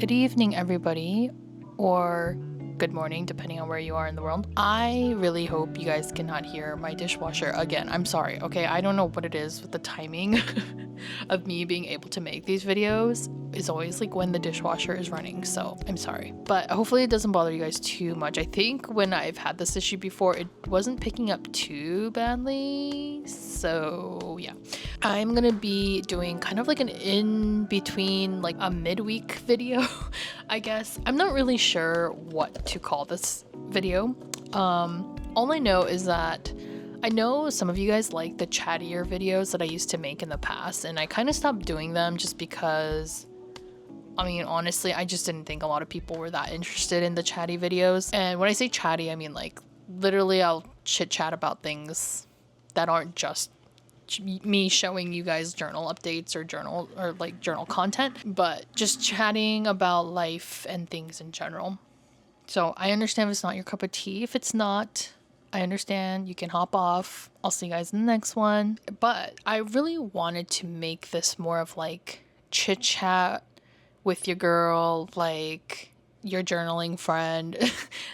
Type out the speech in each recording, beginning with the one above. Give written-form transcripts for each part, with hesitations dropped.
Good evening, everybody, or good morning, depending on where you are in the world. I really hope you guys cannot hear my dishwasher again. I'm sorry, okay? I don't know what it is with the timing of me being able to make these videos. It's always like when the dishwasher is running, so I'm sorry. But hopefully it doesn't bother you guys too much. I think when I've had this issue before, it wasn't picking up too badly, so yeah. I'm gonna be doing kind of like an in-between, like a midweek video, I guess. I'm not really sure what to call this video. All I know is that I know some of you guys like the chattier videos that I used to make in the past, and I kind of stopped doing them just because, I mean, honestly, I just didn't think a lot of people were that interested in the chatty videos. And when I say chatty, I mean like literally I'll chit chat about things that aren't just me showing you guys journal updates or journal content, but just chatting about life and things in general. So I understand if it's not your cup of tea. If it's not, I understand, you can hop off. I'll see you guys in the next one. But I really wanted to make this more of like chit chat with your girl, like your journaling friend,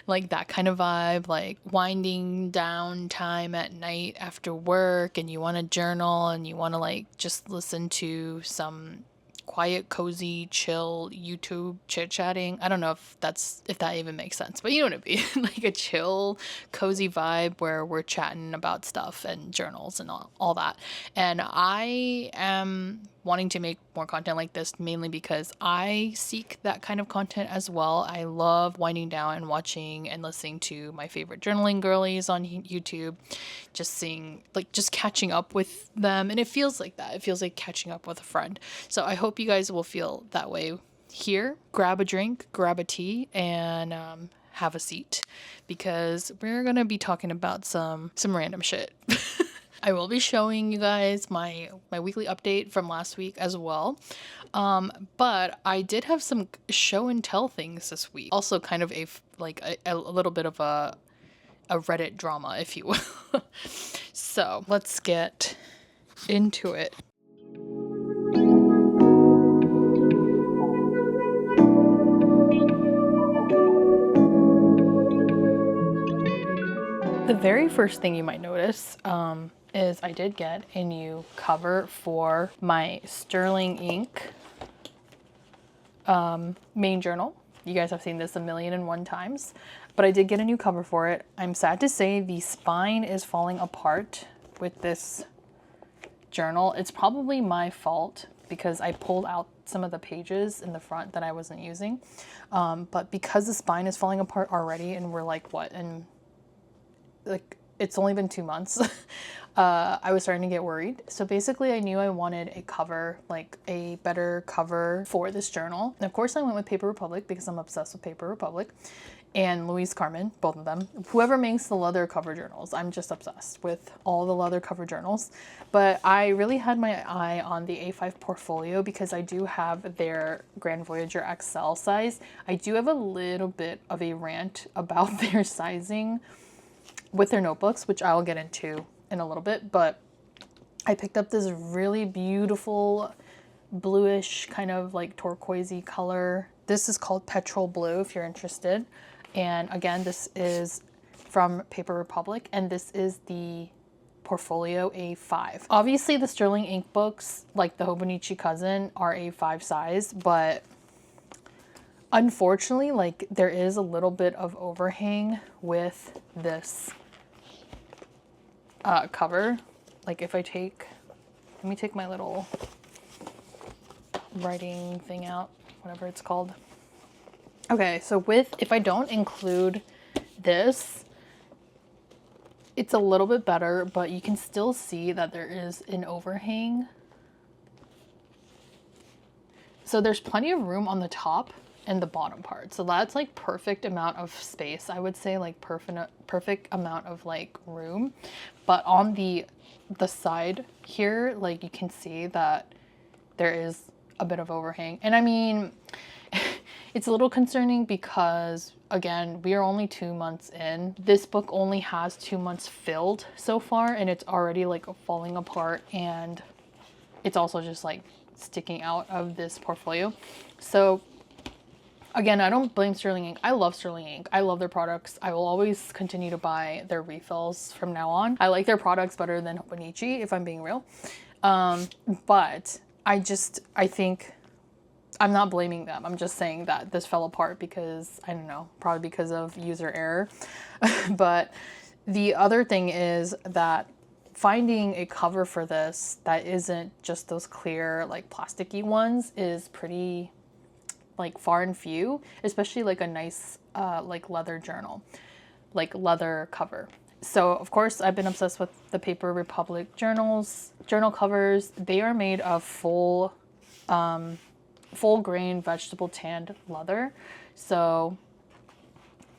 like that kind of vibe, like winding down time at night after work and you want to journal and you want to like just listen to some quiet, cozy, chill YouTube chit-chatting. I don't know if that even makes sense, but you know what I mean. Like a chill, cozy vibe where we're chatting about stuff and journals and all that. And I am wanting to make more content like this mainly because I seek that kind of content as well. I love winding down and watching and listening to my favorite journaling girlies on YouTube, just catching up with them. And it feels like that. It feels like catching up with a friend. So I hope you guys will feel that way here. Grab a drink, grab a tea, and have a seat because we're going to be talking about some random shit. I will be showing you guys my weekly update from last week as well. But I did have some show and tell things this week. Also kind of a little bit of a Reddit drama, if you will. So let's get into it. The very first thing you might notice is I did get a new cover for my Sterling ink main journal. You guys have seen this 1,000,001 times, but I did get a new cover for it. I'm sad to say the spine is falling apart with this journal. It's probably my fault because I pulled out some of the pages in the front that I wasn't using. But because the spine is falling apart already and we're like, what? And like, it's only been 2 months. I was starting to get worried. So basically I knew I wanted a cover, like a better cover for this journal. And of course I went with Paper Republic because I'm obsessed with Paper Republic and Louise Carmen, both of them. Whoever makes the leather cover journals, I'm just obsessed with all the leather cover journals. But I really had my eye on the A5 Portfolio because I do have their Grand Voyager XL size. I do have a little bit of a rant about their sizing with their notebooks, which I'll get into in a little bit, but I picked up this really beautiful bluish kind of like turquoisey color. This is called Petrol Blue if you're interested. And again, this is from Paper Republic and this is the Portfolio A5. Obviously the Sterling ink books, like the Hobonichi Cousin, are A5 size, but unfortunately, like there is a little bit of overhang with this cover. Like if I let me take my little writing thing out, whatever it's called. Okay, so if I don't include this, it's a little bit better, but you can still see that there is an overhang. So there's plenty of room on the top and the bottom part. So that's like perfect amount of space. I would say like perfect amount of like room. But on the side here, like you can see that there is a bit of overhang. And I mean, it's a little concerning because again, we are only 2 months in. This book only has 2 months filled so far and it's already like falling apart and it's also just like sticking out of this portfolio. So Again, I don't blame Sterling Ink. I love Sterling Ink. I love their products. I will always continue to buy their refills from now on. I like their products better than Hobonichi, if I'm being real. But I think I'm not blaming them. I'm just saying that this fell apart because, I don't know, probably because of user error. But the other thing is that finding a cover for this that isn't just those clear, like plasticky ones is pretty like far and few, especially like a nice like leather journal, like leather cover. So of course I've been obsessed with the Paper Republic journal covers. They are made of full grain vegetable tanned leather. So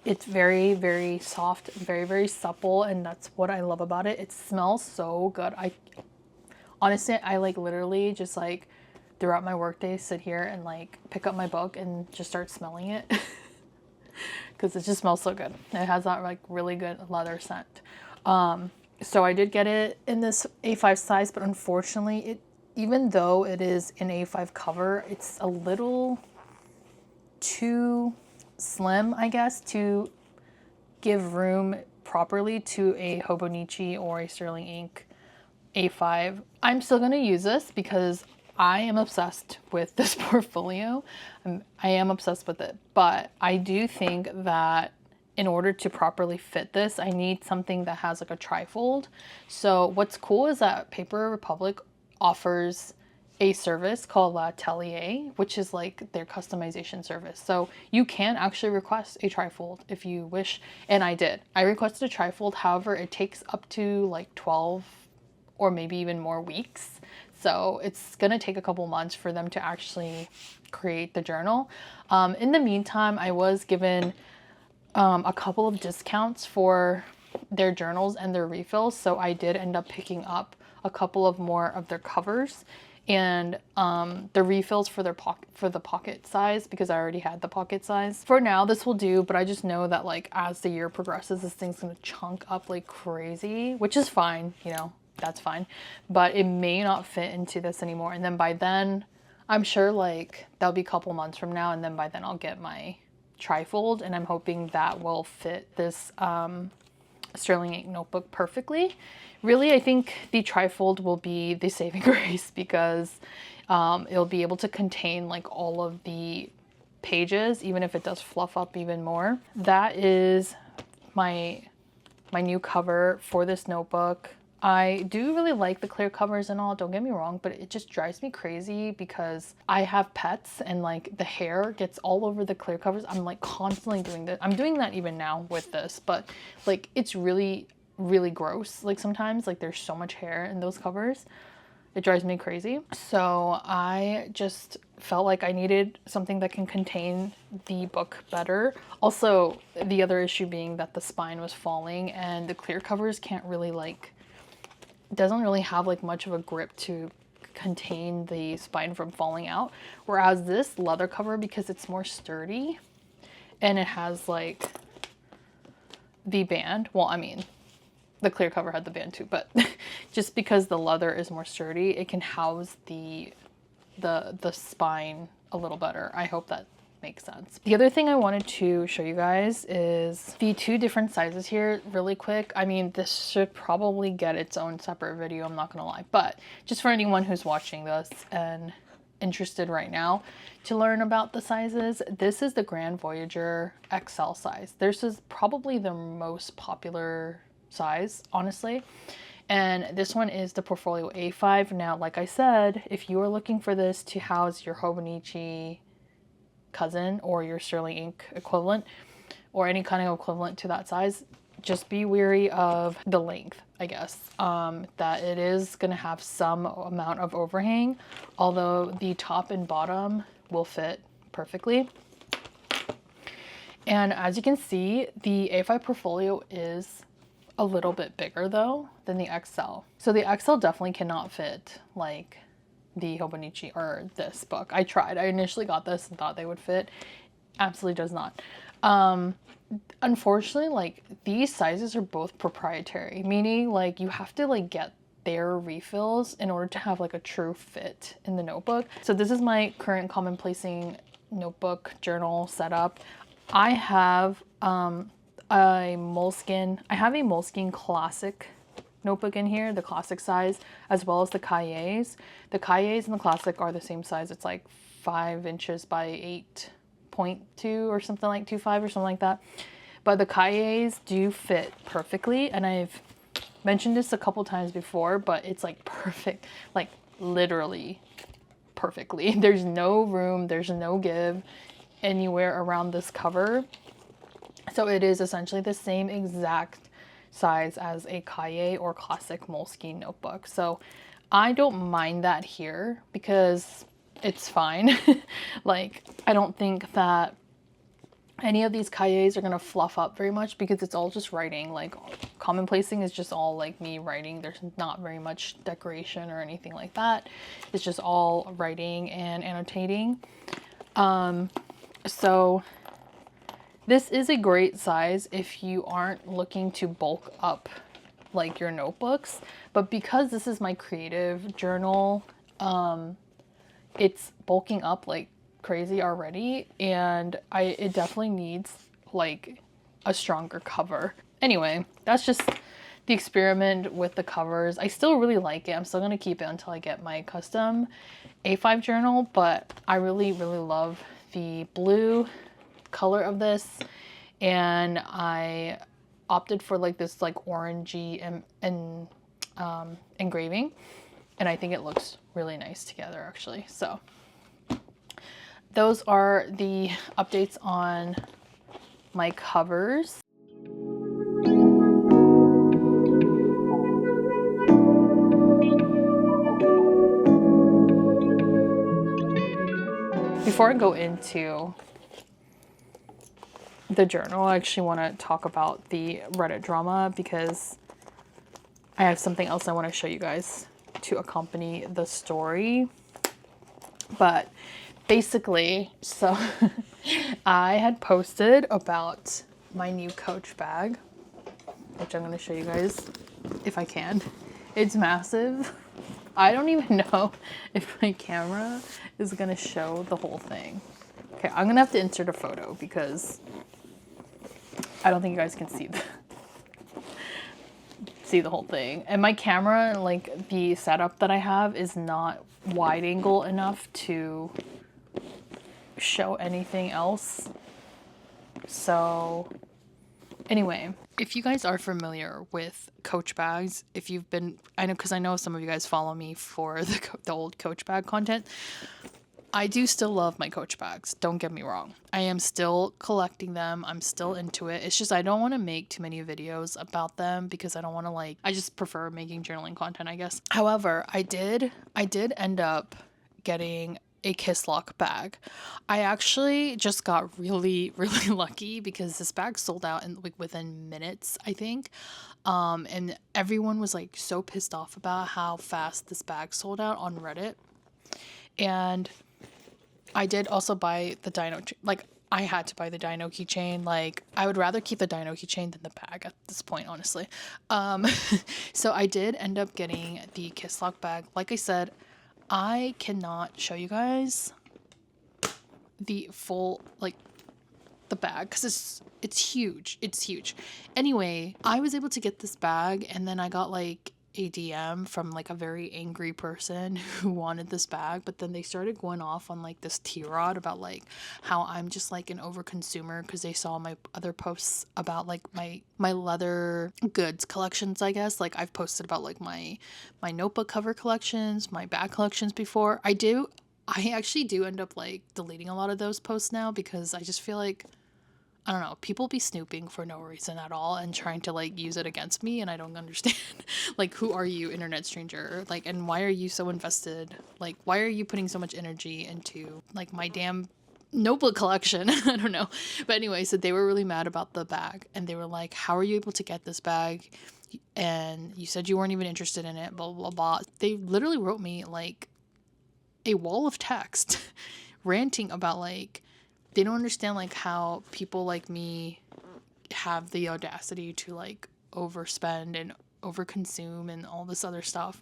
it's very, very soft, very, very supple, and that's what I love about it. It smells so good. Honestly, I like literally just like throughout my workday sit here and like pick up my book and just start smelling it because it just smells so good. It has that like really good leather scent. So I did get it in this A5 size, but unfortunately even though it is an A5 cover, it's a little too slim, I guess, to give room properly to a Hobonichi or a Sterling Ink A5. I'm still going to use this because I am obsessed with this portfolio. I am obsessed with it, but I do think that in order to properly fit this, I need something that has like a trifold. So what's cool is that Paper Republic offers a service called L'Atelier, which is like their customization service. So you can actually request a trifold if you wish, and I did. I requested a trifold, however, it takes up to like 12 or maybe even more weeks. So it's gonna take a couple months for them to actually create the journal. In the meantime, I was given a couple of discounts for their journals and their refills. So I did end up picking up a couple of more of their covers and the refills for the pocket size, because I already had the pocket size. For now, this will do, but I just know that like as the year progresses, this thing's gonna chunk up like crazy, which is fine, you know, that's fine, but it may not fit into this anymore. And then by then, I'm sure like that'll be a couple months from now, and then by then I'll get my trifold, and I'm hoping that will fit this Sterling Ink notebook perfectly. Really, I think the trifold will be the saving grace because it'll be able to contain like all of the pages, even if it does fluff up even more. That is my new cover for this notebook. I do really like the clear covers and all, don't get me wrong, but it just drives me crazy because I have pets and like the hair gets all over the clear covers. I'm like constantly doing that. I'm doing that even now with this, but like it's really, really gross. Like sometimes like there's so much hair in those covers. It drives me crazy. So I just felt like I needed something that can contain the book better. Also, the other issue being that the spine was falling and the clear covers can't really like, doesn't really have like much of a grip to contain the spine from falling out. Whereas this leather cover, because it's more sturdy and it has like the band, well, I mean, the clear cover had the band too, but just because the leather is more sturdy, it can house the spine a little better. I hope that makes sense. The other thing I wanted to show you guys is the two different sizes here really quick. I mean, this should probably get its own separate video, I'm not gonna lie, but just for anyone who's watching this and interested right now to learn about the sizes, this is the Grand Voyager XL size. This is probably the most popular size, honestly. And this one is the Portfolio A5. Now, like I said, if you are looking for this to house your Hobonichi cousin or your Sterling Ink equivalent or any kind of equivalent to that size, just be wary of the length, I guess, that it is going to have some amount of overhang, although the top and bottom will fit perfectly. And as you can see, the A5 Portfolio is a little bit bigger though than the XL. So the XL definitely cannot fit like the Hobonichi or this book. I tried. I initially got this and thought they would fit. Absolutely does not. Unfortunately, like these sizes are both proprietary, meaning like you have to like get their refills in order to have like a true fit in the notebook. So this is my current commonplacing notebook journal setup. I have a Moleskine. I have a Moleskine Classic notebook in here, the classic size, as well as the Cahiers. The Cahiers and the Classic are the same size. It's like 5 inches by 8.2 or something, like 2.5 or something like that. But the Cahiers do fit perfectly, and I've mentioned this a couple times before, but it's like perfect, like literally perfectly. There's no room, there's no give anywhere around this cover. So it is essentially the same exact size as a Cahier or Classic Moleskine notebook. So I don't mind that here because it's fine. Like, I don't think that any of these Cahiers are gonna fluff up very much because it's all just writing. Like, commonplacing is just all like me writing. There's not very much decoration or anything like that. It's just all writing and annotating. So this is a great size if you aren't looking to bulk up like your notebooks, but because this is my creative journal, it's bulking up like crazy already, and it definitely needs like a stronger cover. Anyway, that's just the experiment with the covers. I still really like it. I'm still gonna keep it until I get my custom A5 journal, but I really, really love the blue color of this, and I opted for like this like orangey engraving, and I think it looks really nice together actually. So those are the updates on my covers. Before I go into the journal, I actually want to talk about the Reddit drama because I have something else I want to show you guys to accompany the story. But basically, so I had posted about my new Coach bag, which I'm going to show you guys if I can. It's massive. I don't even know if my camera is going to show the whole thing. Okay, I'm going to have to insert a photo because I don't think you guys can see the whole thing. And my camera, like the setup that I have, is not wide angle enough to show anything else. So anyway, if you guys are familiar with Coach bags, if you've been, I know, because I know some of you guys follow me for the old Coach bag content. I do still love my Coach bags, don't get me wrong. I am still collecting them. I'm still into it. It's just I don't want to make too many videos about them because I don't want to I just prefer making journaling content, I guess. However, I did end up getting a Kisslock bag. I actually just got really, really lucky because this bag sold out in within minutes, I think. And everyone was like so pissed off about how fast this bag sold out on Reddit. And I did also buy the dino, I had to buy the dino keychain. Like, I would rather keep the dino keychain than the bag at this point, honestly. So I did end up getting the Kisslock bag. Like I said, I cannot show you guys the full, the bag, because it's huge. It's huge. Anyway, I was able to get this bag, and then I got, a DM from a very angry person who wanted this bag, but then they started going off on this tirade about how I'm just an overconsumer because they saw my other posts about my leather goods collections, I guess. I've posted about my notebook cover collections, my bag collections before. I actually do end up deleting a lot of those posts now because I just feel I don't know, people be snooping for no reason at all and trying to use it against me, and I don't understand. Who are you, internet stranger? And why are you so invested? Why are you putting so much energy into my damn notebook collection? I don't know. But anyway, so they were really mad about the bag, and they were like, how are you able to get this bag? And you said you weren't even interested in it, blah, blah, blah. They literally wrote me a wall of text ranting about they don't understand how people like me have the audacity to overspend and overconsume and all this other stuff.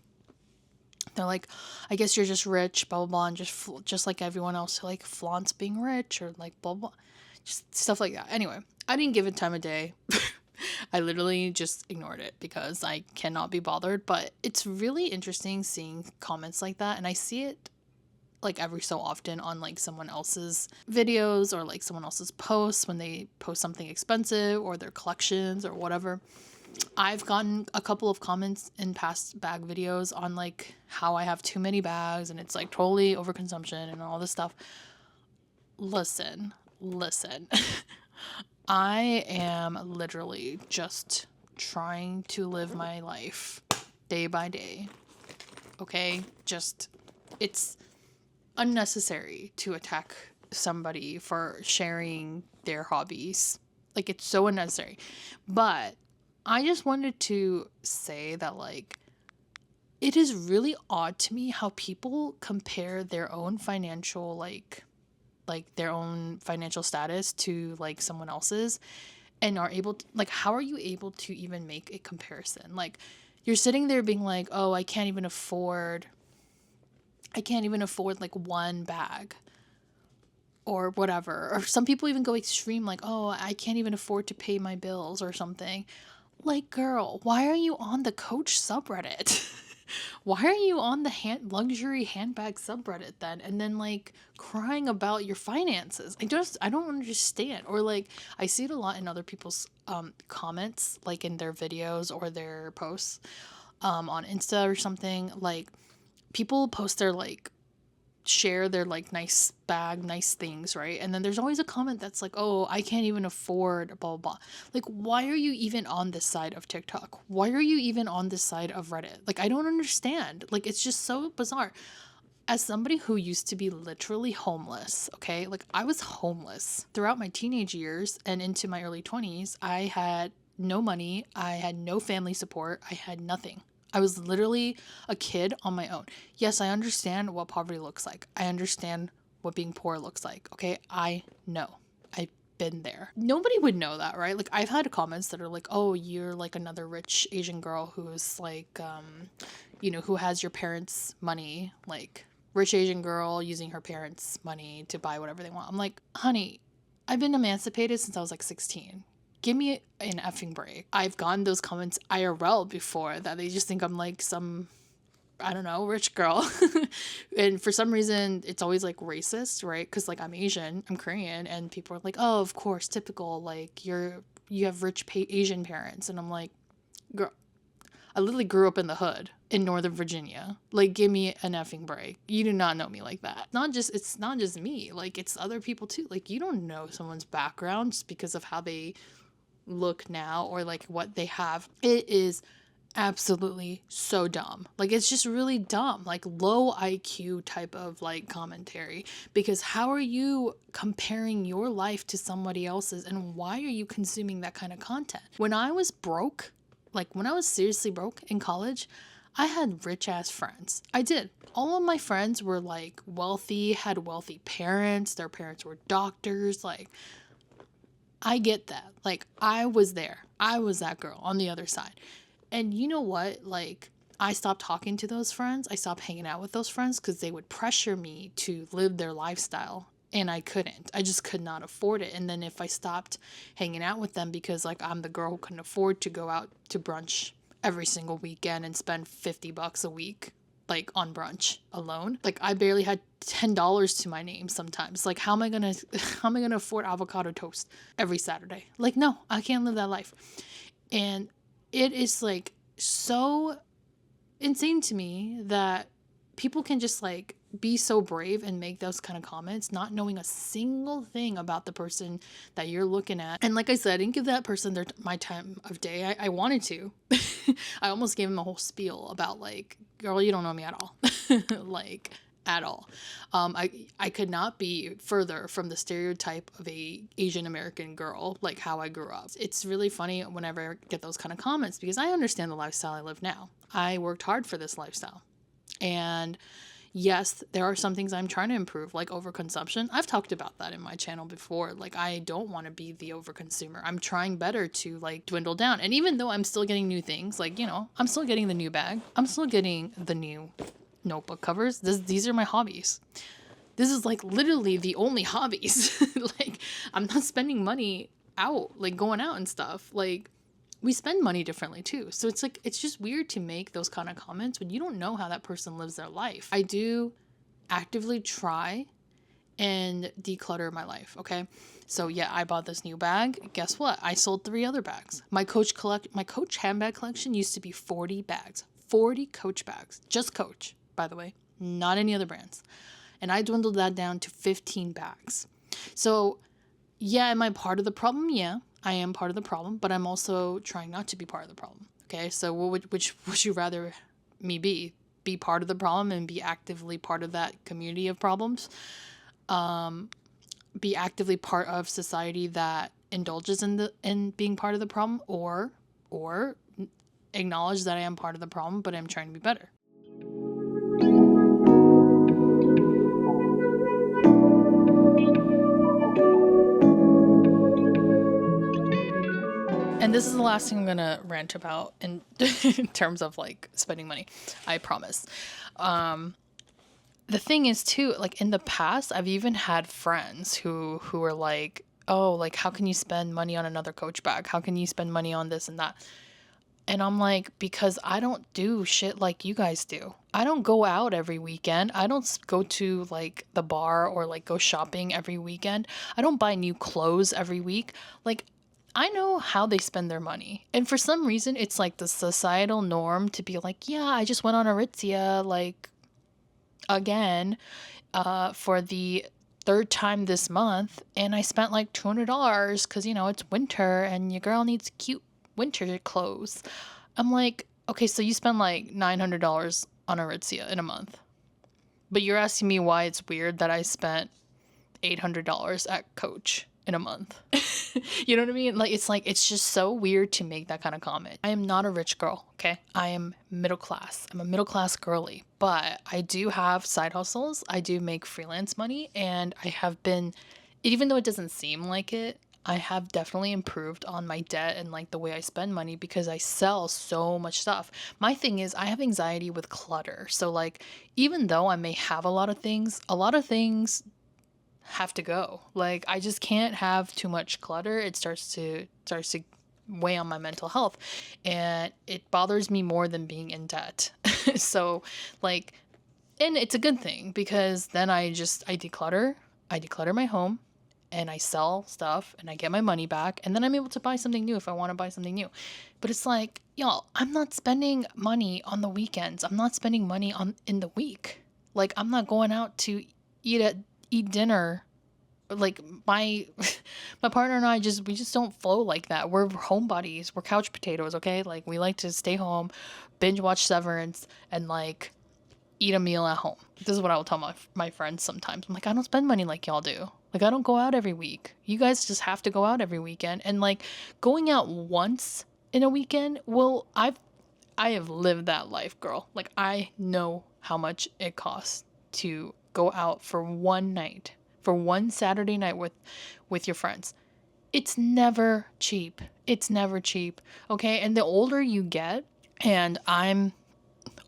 They're like, I guess you're just rich, blah blah blah, and just like everyone else who like flaunts being rich or like blah blah, just stuff like that. Anyway, I didn't give it time of day. I literally just ignored it because I cannot be bothered. But it's really interesting seeing comments like that, and I see it like every so often on like someone else's videos or like someone else's posts when they post something expensive or their collections or whatever. I've gotten a couple of comments in past bag videos on like how I have too many bags and it's like totally overconsumption and all this stuff. Listen. I am literally just trying to live my life day by day. Okay? Just, it's unnecessary to attack somebody for sharing their hobbies. Like, it's so unnecessary. But I just wanted to say that, like, it is really odd to me how people compare their own financial, like their own financial status to, like, someone else's and are able to, like, how are you able to even make a comparison? Like, you're sitting there being like, oh, I can't even afford, like, one bag or whatever. Or some people even go extreme, like, oh, I can't even afford to pay my bills or something. Like, girl, why are you on the Coach subreddit? Why are you on the luxury handbag subreddit then? And then, like, crying about your finances. I don't understand. Or, like, I see it a lot in other people's comments, like in their videos or their posts on Insta or something. Like, people post their, like, share their, like, nice bag, nice things, right? And then there's always a comment that's like, oh, I can't even afford blah blah blah. Like, why are you even on this side of TikTok? Why are you even on this side of Reddit? Like, I don't understand. Like, it's just so bizarre. As somebody who used to be literally homeless, okay, like, I was homeless throughout my teenage years and into my early 20s. I had no money, I had no family support, I had nothing. I was literally a kid on my own. Yes, I understand what poverty looks like. I understand what being poor looks like. Okay, I know. I've been there. Nobody would know that, right? Like, I've had comments that are like, oh, you're like another rich Asian girl who's like, who has your parents' money, like, rich Asian girl using her parents' money to buy whatever they want. I'm like, honey, I've been emancipated since I was like 16. Give me an effing break. I've gotten those comments IRL before that they just think I'm like some, I don't know, rich girl. And for some reason, it's always like racist, right? Because, like, I'm Asian, I'm Korean, and people are like, oh, of course, typical, like, you have rich Asian parents. And I'm like, girl, I literally grew up in the hood in Northern Virginia. Like, give me an effing break. You do not know me like that. It's not just me. Like, it's other people too. Like, you don't know someone's background just because of how they look now or like what they have. It is absolutely so dumb. Like, it's just really dumb, like low IQ type of like commentary, because how are you comparing your life to somebody else's, and why are you consuming that kind of content? When I was broke, like when I was seriously broke in college, I had rich ass friends. I did. All of my friends were like wealthy, had wealthy parents, their parents were doctors. Like, I get that. Like, I was there. I was that girl on the other side. And you know what? Like, I stopped talking to those friends. I stopped hanging out with those friends because they would pressure me to live their lifestyle. And I couldn't. I just could not afford it. And then if I stopped hanging out with them because, like, I'm the girl who couldn't afford to go out to brunch every single weekend and spend $50 a week, like, on brunch alone. Like, I barely had $10 to my name sometimes. Like, how am I gonna afford avocado toast every Saturday? Like, no, I can't live that life. And it is, like, so insane to me that people can just, like, be so brave and make those kind of comments, not knowing a single thing about the person that you're looking at. And like I said, I didn't give that person my time of day. I wanted to. I almost gave him a whole spiel about, like, girl, you don't know me at all. Like, at all. I could not be further from the stereotype of a Asian American girl, like how I grew up. It's really funny whenever I get those kind of comments, because I understand the lifestyle I live now. I worked hard for this lifestyle. And yes, there are some things I'm trying to improve, like overconsumption. I've talked about that in my channel before. Like, I don't want to be the overconsumer. I'm trying better to, like, dwindle down. And even though I'm still getting new things, like, I'm still getting the new bag. I'm still getting the new notebook covers. These are my hobbies. This is like literally the only hobbies. Like, I'm not spending money out, like going out and stuff. Like, we spend money differently too. So it's like, it's just weird to make those kind of comments when you don't know how that person lives their life. I do actively try and declutter my life, okay? So yeah, I bought this new bag. Guess what? I sold 3 other bags. My Coach handbag collection used to be 40 bags. 40 Coach bags. Just Coach, by the way. Not any other brands. And I dwindled that down to 15 bags. So yeah, am I part of the problem? Yeah, I am part of the problem, but I'm also trying not to be part of the problem. Okay, so which would you rather me be? Be part of the problem and be actively part of that community of problems? Be actively part of society that indulges in being part of the problem, or acknowledge that I am part of the problem, but I'm trying to be better. And this is the last thing I'm gonna rant about in terms of like spending money. I promise. The thing is too, like in the past, I've even had friends who were like, "Oh, like how can you spend money on another Coach bag? How can you spend money on this and that?" And I'm like, because I don't do shit like you guys do. I don't go out every weekend. I don't go to like the bar or like go shopping every weekend. I don't buy new clothes every week. Like, I know how they spend their money. And for some reason, it's like the societal norm to be like, yeah, I just went on Aritzia, like, again, for the 3rd time this month. And I spent like $200 because, you know, it's winter and your girl needs cute winter clothes. I'm like, okay, so you spend like $900 on Aritzia in a month. But you're asking me why it's weird that I spent $800 at Coach in a month. You know what I mean? Like, it's just so weird to make that kind of comment. I am not a rich girl, okay? I am middle class. I'm a middle class girly, but I do have side hustles. I do make freelance money, and I have been, even though it doesn't seem like it, I have definitely improved on my debt and like the way I spend money because I sell so much stuff. My thing is I have anxiety with clutter. So like, even though I may have a lot of things have to go. Like, I just can't have too much clutter. It starts to weigh on my mental health, and it bothers me more than being in debt. So like, and it's a good thing because then I declutter my home, and I sell stuff and I get my money back, and then I'm able to buy something new if I want to buy something new. But it's like, y'all, I'm not spending money on the weekends. I'm not spending money in the week. Like, I'm not going out to eat dinner. Like, my partner and I we just don't flow like that. We're homebodies. We're couch potatoes, okay? Like, we like to stay home, binge watch Severance, and like eat a meal at home. This is what I will tell my friends sometimes. I'm like, I don't spend money like y'all do. Like, I don't go out every week. You guys just have to go out every weekend. And like, going out once in a weekend, well, I have lived that life, girl. Like, I know how much it costs to go out for one night, for one Saturday night with your friends. It's never cheap. It's never cheap. Okay. And the older you get, and I'm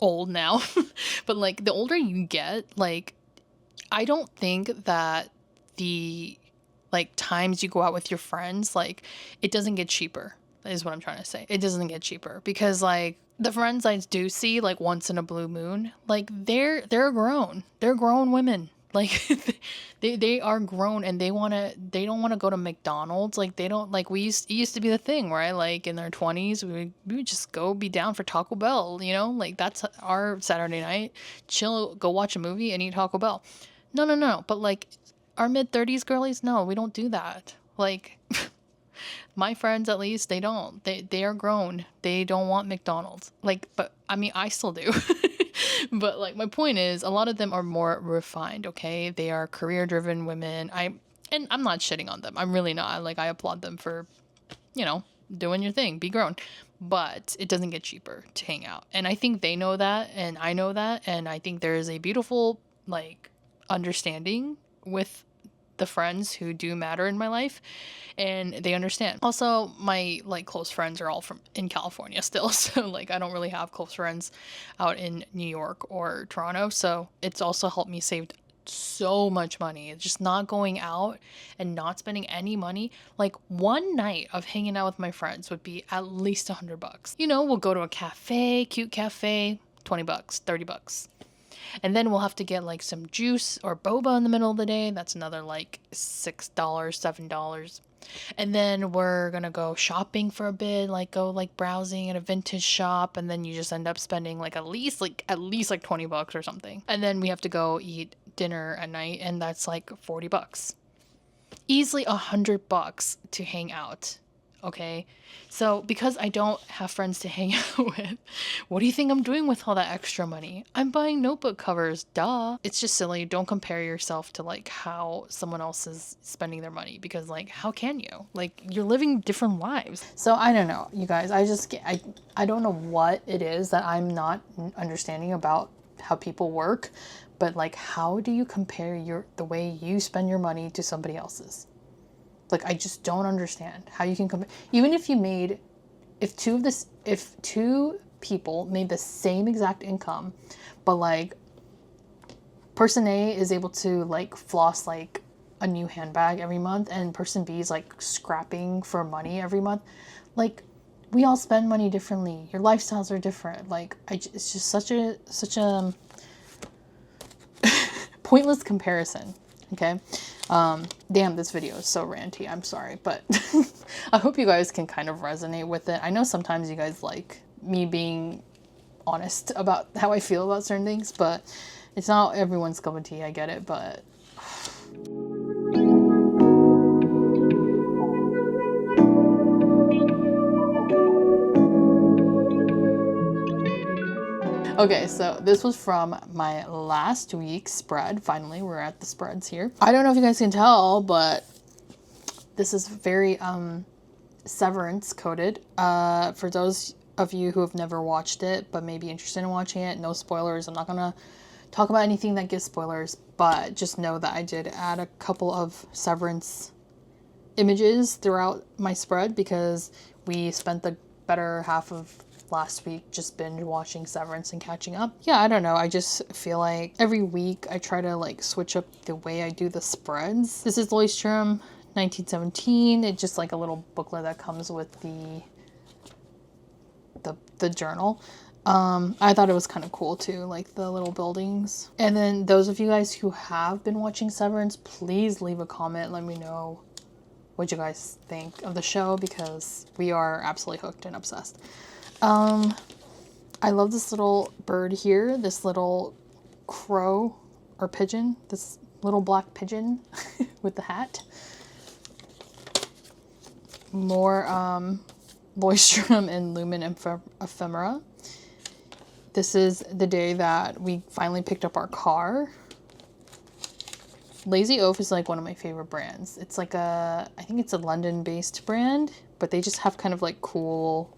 old now, but like, the older you get, like, I don't think that the like times you go out with your friends, like, it doesn't get cheaper, is what I'm trying to say. It doesn't get cheaper because like the friends I do see like once in a blue moon, like they're grown. They're grown women. Like, they are grown, and they don't want to go to McDonald's. Like, they don't, like, it used to be the thing, right? Like, in their 20s, we would just go be down for Taco Bell, you know? Like, that's our Saturday night. Chill, go watch a movie and eat Taco Bell. No. But like, our mid-30s girlies, no, we don't do that. Like, my friends, at least, they don't. They are grown. They don't want McDonald's. Like, but I mean, I still do. But like, my point is, a lot of them are more refined, okay? They are career-driven women. I'm not shitting on them. I'm really not. Like, I applaud them for, you know, doing your thing. Be grown. But it doesn't get cheaper to hang out. And I think they know that, and I know that, and I think there is a beautiful, like, understanding with the friends who do matter in my life, and they understand. Also, my like close friends are all from in California still, so like I don't really have close friends out in New York or Toronto, so it's also helped me save so much money. It's just not going out and not spending any money. Like one night of hanging out with my friends would be at least $100. You know, we'll go to a cafe, cute cafe, $20, $30. And then we'll have to get like some juice or boba in the middle of the day. That's another like $6, $7. And then we're gonna go shopping for a bit, like go like browsing at a vintage shop, and then you just end up spending like at least like $20 or something. And then we have to go eat dinner at night, and that's like $40. Easily $100 to hang out. Okay, so because I don't have friends to hang out with, what do you think I'm doing with all that extra money? I'm buying notebook covers, duh. It's just silly. Don't compare yourself to like how someone else is spending their money, because like how can you? Like you're living different lives. So I don't know, you guys. I don't know what it is that I'm not understanding about how people work, but like how do you compare the way you spend your money to somebody else's? Like, I just don't understand how you can compare. Even if if two people made the same exact income, but like person A is able to like floss like a new handbag every month, and person B is like scrapping for money every month. Like, we all spend money differently. Your lifestyles are different. Like, it's just such a pointless comparison. Okay. Damn, this video is so ranty. I'm sorry, but I hope you guys can kind of resonate with it. I know sometimes you guys like me being honest about how I feel about certain things, but it's not everyone's cup of tea. I get it, but okay, so this was from my last week's spread. Finally, we're at the spreads here. I don't know if you guys can tell, but this is very Severance coded. For those of you who have never watched it but may be interested in watching it, no spoilers. I'm not gonna talk about anything that gives spoilers, but just know that I did add a couple of Severance images throughout my spread because we spent the better half of last week just binge watching Severance and catching up. Yeah, I don't know. I just feel like every week I try to like switch up the way I do the spreads. This is Loistrom 1917. It's just like a little booklet that comes with the journal. I thought it was kind of cool too, like the little buildings. And then those of you guys who have been watching Severance, please leave a comment. Let me know what you guys think of the show, because we are absolutely hooked and obsessed. I love this little bird here, this little crow or pigeon, this little black pigeon with the hat. More Loistrom and Lumen Ephemera. This is the day that we finally picked up our car. Lazy Oaf is like one of my favorite brands. It's like I think it's a London-based brand, but they just have kind of like cool,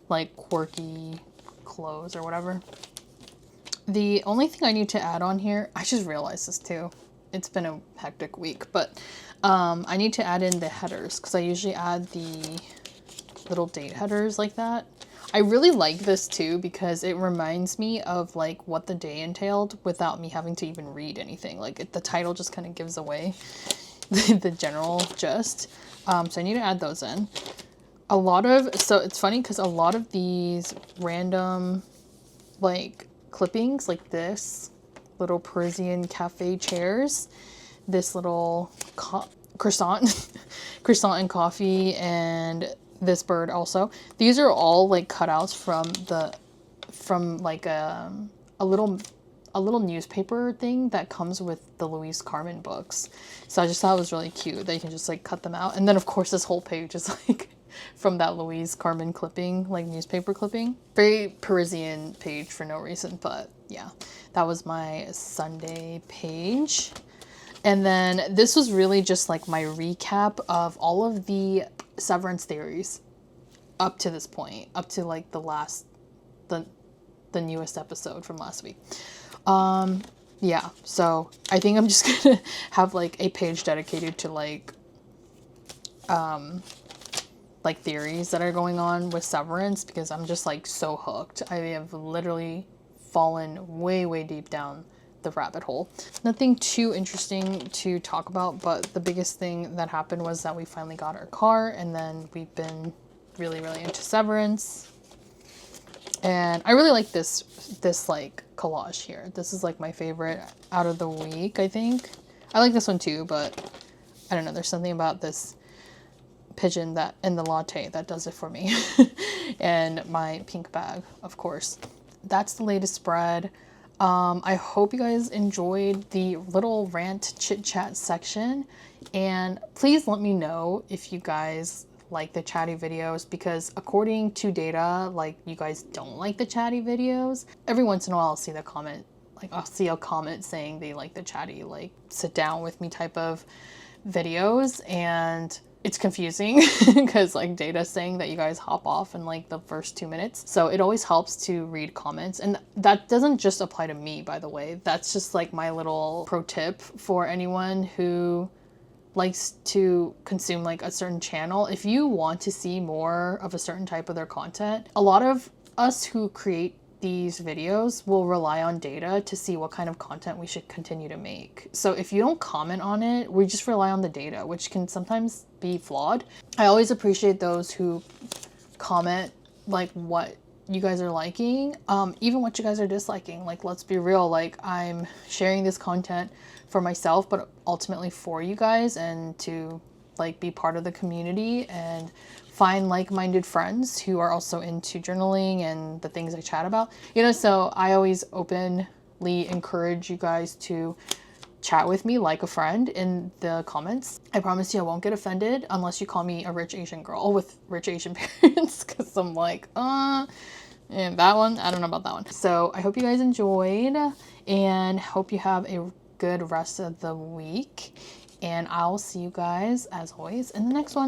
like quirky clothes or whatever. The only thing I need to add on here, I just realized this too. It's been a hectic week, but I need to add in the headers because I usually add the little date headers like that. I really like this too because it reminds me of like what the day entailed without me having to even read anything. Like the title just kind of gives away the general gist. So I need to add those in. So it's funny because a lot of these random like clippings, like this little Parisian cafe chairs, this little croissant and coffee, and this bird also. These are all like cutouts from like a little newspaper thing that comes with the Louise Carmen books. So I just thought it was really cute that you can just like cut them out. And then of course this whole page is like from that Louise Carmen clipping, like newspaper clipping. Very Parisian page for no reason, but yeah, that was my Sunday page. And then this was really just like my recap of all of the Severance theories up to this point, up to like the newest episode from last week. yeah, so I think I'm just gonna have like a page dedicated to like theories that are going on with Severance, because I'm just like so hooked. I have literally fallen way, way deep down the rabbit hole. Nothing too interesting to talk about, but the biggest thing that happened was that we finally got our car, and then we've been really, really into Severance. And I really like this like collage here. This is like my favorite out of the week, I think. I like this one too, but I don't know, there's something about this pigeon that in the latte that does it for me. And my pink bag, of course. That's the latest spread. I hope you guys enjoyed the little rant chit chat section, and please let me know if you guys like the chatty videos, because according to data, like, you guys don't like the chatty videos. Every once in a while I'll see the comment, like I'll see a comment saying they like the chatty, like sit down with me type of videos, and it's confusing because like data's saying that you guys hop off in like the first 2 minutes. So it always helps to read comments, and that doesn't just apply to me, by the way. That's just like my little pro tip for anyone who likes to consume like a certain channel. If you want to see more of a certain type of their content, a lot of us who create these videos will rely on data to see what kind of content we should continue to make. So if you don't comment on it, we just rely on the data, which can sometimes be flawed. I always appreciate those who comment like what you guys are liking, even what you guys are disliking. Like, let's be real, like I'm sharing this content for myself, but ultimately for you guys, and to like be part of the community and find like-minded friends who are also into journaling and the things I chat about, you know. So I always openly encourage you guys to chat with me like a friend in the comments. I promise you I won't get offended unless you call me a rich Asian girl with rich Asian parents, because I'm like, and that one, I don't know about that one. So I hope you guys enjoyed, and hope you have a good rest of the week, and I'll see you guys as always in the next one.